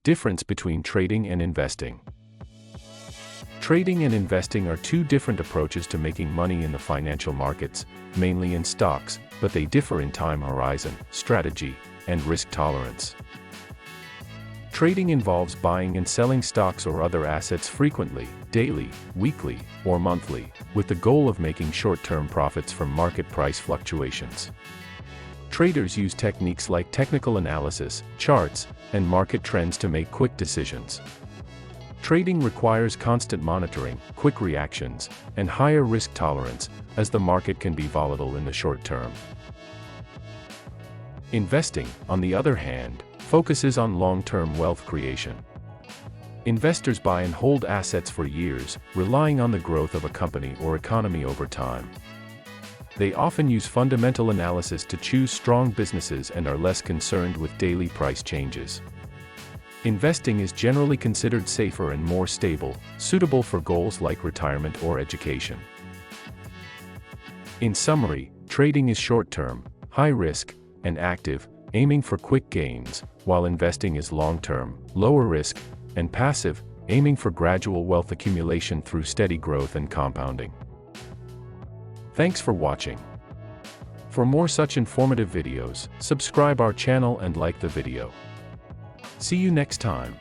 Difference between trading and investing. Trading and investing are two different approaches to making money in the financial markets, mainly in stocks, but they differ in time horizon, strategy, and risk tolerance. Trading involves buying and selling stocks or other assets frequently, daily, weekly, or monthly, with the goal of making short-term profits from market price fluctuations. Traders use techniques like technical analysis, charts, and market trends to make quick decisions. Trading requires constant monitoring, quick reactions, and higher risk tolerance, as the market can be volatile in the short term. Investing, on the other hand, focuses on long-term wealth creation. Investors buy and hold assets for years, relying on the growth of a company or economy over time. They often use fundamental analysis to choose strong businesses and are less concerned with daily price changes. Investing is generally considered safer and more stable, suitable for goals like retirement or education. In summary, trading is short-term, high-risk, and active, aiming for quick gains, while investing is long-term, lower-risk, and passive, aiming for gradual wealth accumulation through steady growth and compounding. Thanks for watching. For more such informative videos, subscribe our channel and like the video. See you next time.